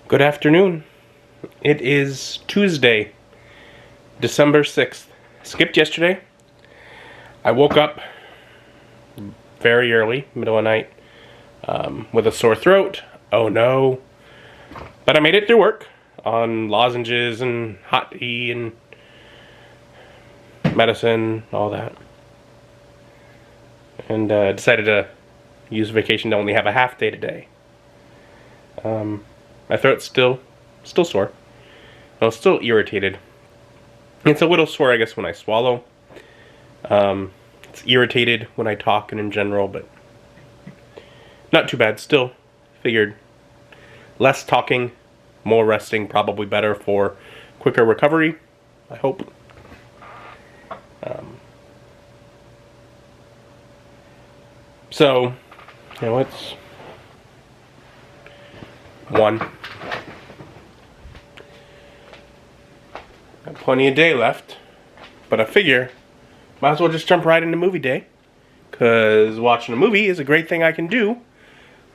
Good afternoon. It is Tuesday, December 6th. Skipped yesterday. I woke up very early, middle of the night, with a sore throat. Oh no. But I made it through work on lozenges and hot tea and medicine, all that. And decided to use vacation to only have a half day today. My throat's still sore. I'm still irritated. It's a little sore, I guess, when I swallow. It's irritated when I talk and in general, but not too bad. Still, figured less talking, more resting, probably better for quicker recovery, I hope. So, it's 1. Got plenty of day left, but I figure might as well just jump right into movie day, because watching a movie is a great thing I can do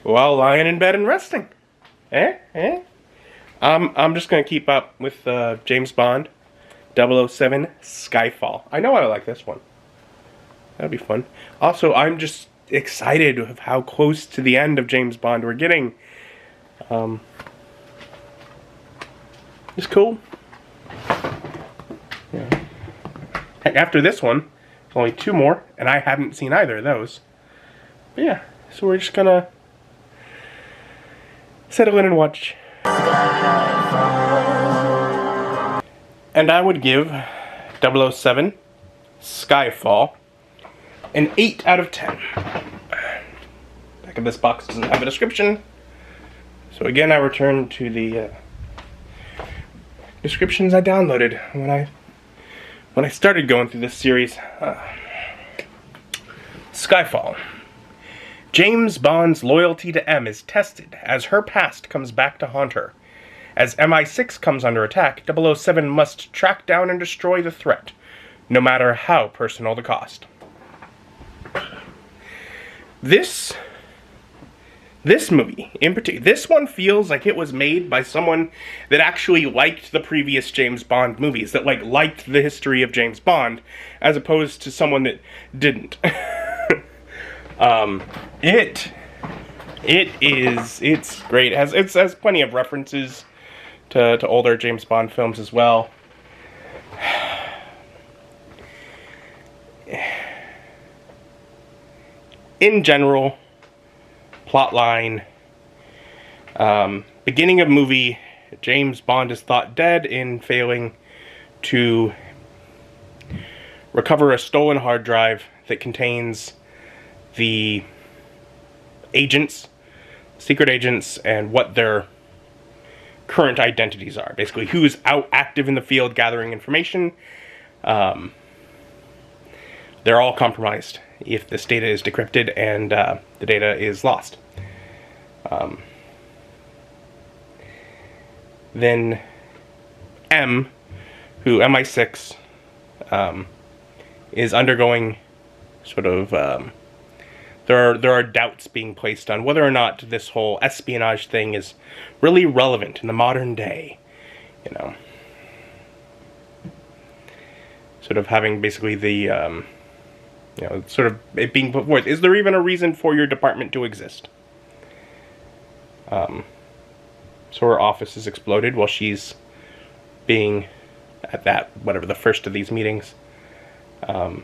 while lying in bed and resting. I'm just gonna keep up with James Bond 007 Skyfall. I know I like this one. That'd be fun. Also, I'm just excited of how close to the end of James Bond we're getting. It's cool. Yeah. Heck, after this one, only 2 more, and I haven't seen either of those. But yeah, so we're just gonna settle in and watch. And I would give 007 Skyfall an 8 out of 10. Back of this box doesn't have a description. So again, I return to the descriptions I downloaded when I started going through this series. Skyfall. James Bond's loyalty to M is tested as her past comes back to haunt her. As MI6 comes under attack, 007 must track down and destroy the threat, no matter how personal the cost. This movie, in particular, this one feels like it was made by someone that actually liked the previous James Bond movies, that liked the history of James Bond, as opposed to someone that didn't. It's great. It has plenty of references to older James Bond films as well. In general, plotline, beginning of movie, James Bond is thought dead in failing to recover a stolen hard drive that contains the agents, secret agents, and what their current identities are. Basically, who's out active in the field gathering information. They're all compromised if this data is decrypted and the data is lost. Then M, who MI6 is undergoing sort of there are doubts being placed on whether or not this whole espionage thing is really relevant in the modern day. Sort of having basically the sort of it being put forth. Is there even a reason for your department to exist? So her office is exploded while she's being at the first of these meetings. And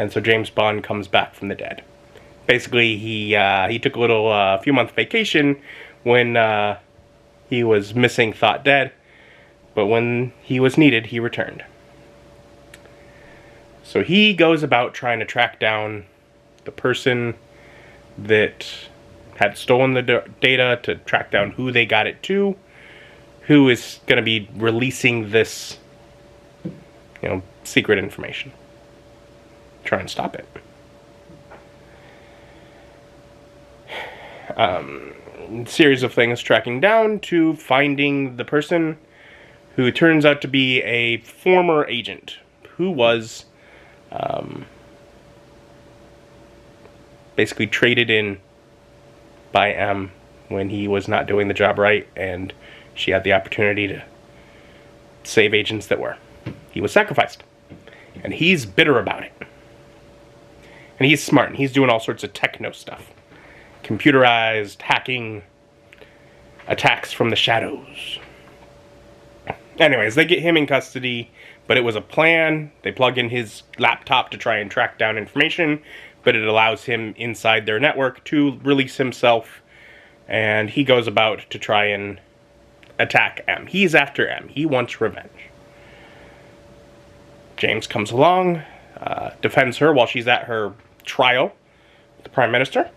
so James Bond comes back from the dead. Basically, he took a few month vacation when he was missing, thought dead. But when he was needed, he returned. So he goes about trying to track down the person that had stolen the data, to track down who they got it to, who is going to be releasing this, secret information. Try and stop it. Series of things tracking down to finding the person who turns out to be a former agent who was basically traded in by M when he was not doing the job right, and she had the opportunity to save agents that were. He was sacrificed. And he's bitter about it. And he's smart, and he's doing all sorts of techno stuff. Computerized, hacking, attacks from the shadows. Anyways, they get him in custody, but it was a plan. They plug in his laptop to try and track down information, but it allows him inside their network to release himself, and he goes about to try and attack M. He's after M. He wants revenge. James comes along, defends her while she's at her trial with the Prime Minister,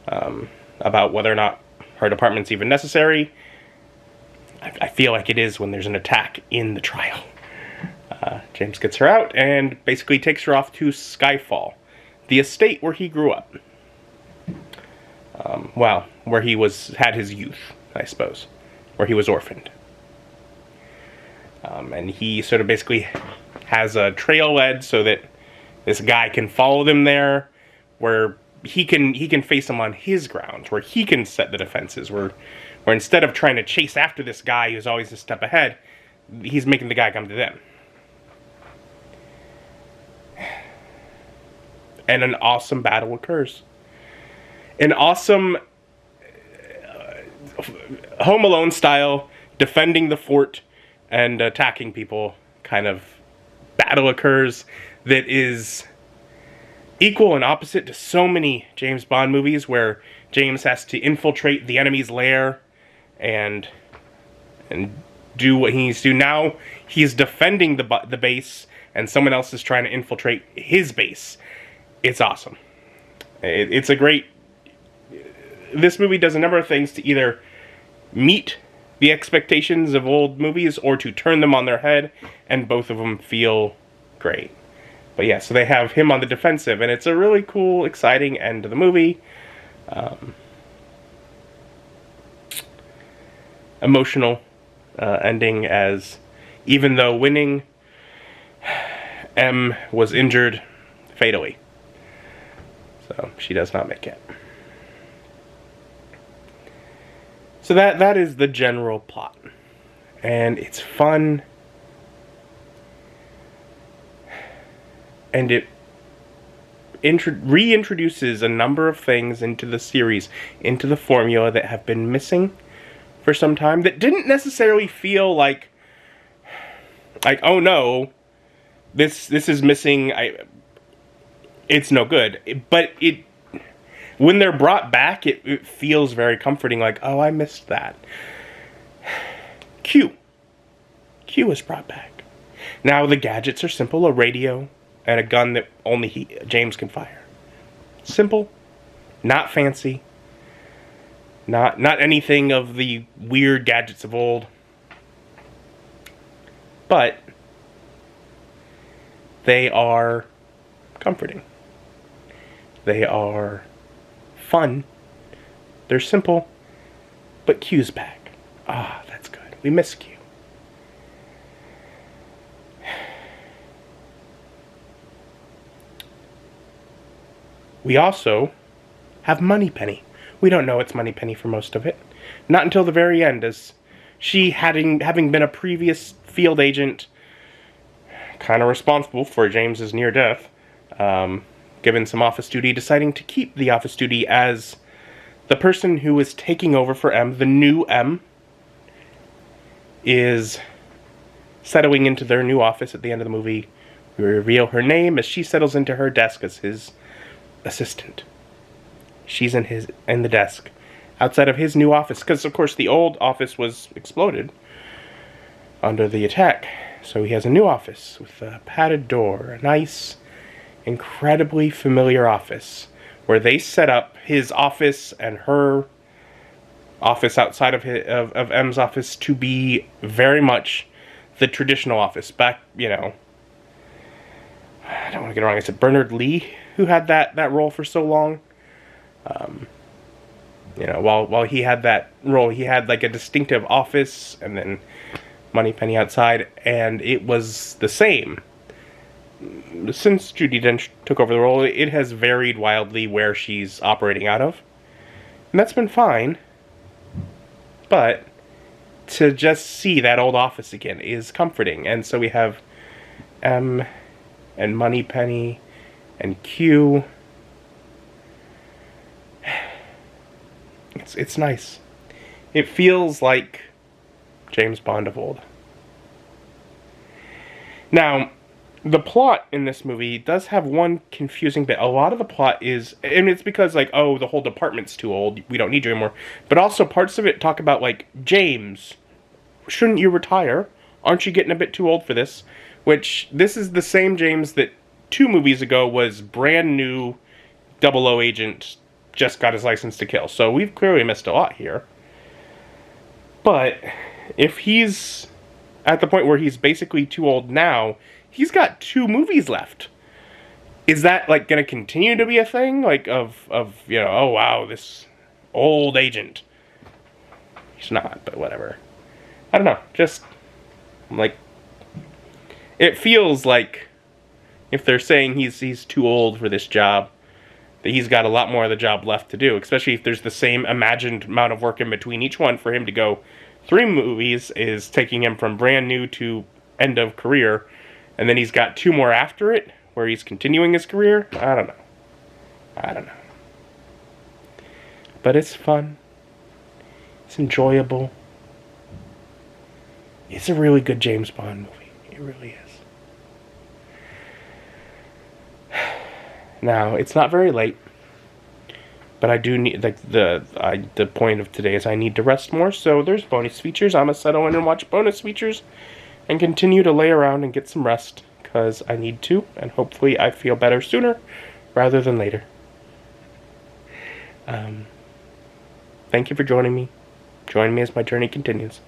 about whether or not her department's even necessary. I feel like it is when there's an attack in the trial. James gets her out and basically takes her off to Skyfall, the estate where he grew up. Well, where he had his youth, I suppose, where he was orphaned. And he sort of basically has a trail led so that this guy can follow them there, where he can face them on his grounds, where he can set the defenses, where instead of trying to chase after this guy who's always a step ahead, he's making the guy come to them. And an awesome battle occurs. An awesome Home Alone style, defending the fort and attacking people kind of battle occurs that is equal and opposite to so many James Bond movies where James has to infiltrate the enemy's lair and do what he needs to do. Now he's defending the base and someone else is trying to infiltrate his base. It's awesome. It's a great... This movie does a number of things to either meet the expectations of old movies or to turn them on their head, and both of them feel great. But yeah, so they have him on the defensive, and it's a really cool, exciting end to the movie. Emotional ending, as even though winning, M was injured fatally. So she does not make it. So that is the general plot. And it's fun. And it reintroduces a number of things into the series, into the formula that have been missing for some time, that didn't necessarily feel like oh no, this is missing, it's no good. But when they're brought back, it feels very comforting, like, oh, I missed that. Q is brought back. Now the gadgets are simple, a radio and a gun that only James can fire. Simple, not fancy, not anything of the weird gadgets of old. But they are comforting. They are fun. They're simple, but Q's back. Ah, that's good. We miss Q. We also have Moneypenny. We don't know it's Moneypenny for most of it. Not until the very end, as she, having been a previous field agent, kind of responsible for James's near death, given some office duty, deciding to keep the office duty as the person who is taking over for M, the new M, is settling into their new office at the end of the movie. We reveal her name as she settles into her desk as his assistant. She's in the desk outside of his new office, because of course the old office was exploded under the attack. So he has a new office with a padded door, a nice, incredibly familiar office where they set up his office and her office outside of M's office to be very much the traditional office. Back, I don't want to get it wrong, is it Bernard Lee who had that role for so long? While he had that role, he had like a distinctive office and then Moneypenny outside, and it was the same. Since Judi Dench took over the role, it has varied wildly where she's operating out of. And that's been fine. But to just see that old office again is comforting. And so we have M and Moneypenny and Q. It's nice. It feels like James Bond of old. Now, the plot in this movie does have one confusing bit. A lot of the plot is, and it's because, like, oh, the whole department's too old, we don't need you anymore. But also parts of it talk about, like, James, shouldn't you retire? Aren't you getting a bit too old for this? Which, this is the same James that 2 movies ago was brand new 00 agent, just got his license to kill. So we've clearly missed a lot here. But if he's at the point where he's basically too old now, he's got 2 movies left. Is that, like, going to continue to be a thing? Like, of you know, oh, wow, this old agent. He's not, but whatever. I don't know. Just, like, it feels like if they're saying he's too old for this job, that he's got a lot more of the job left to do, especially if there's the same imagined amount of work in between each one. For him to go 3 movies is taking him from brand new to end of career, and then he's got 2 more after it where he's continuing his career. I don't know. But it's fun. It's enjoyable. It's a really good James Bond movie. It really is. Now, it's not very late, but I do need, like, the point of today is I need to rest more, so there's bonus features. I'm going to settle in and watch bonus features and continue to lay around and get some rest, because I need to, and hopefully I feel better sooner rather than later. Thank you for joining me. Join me as my journey continues.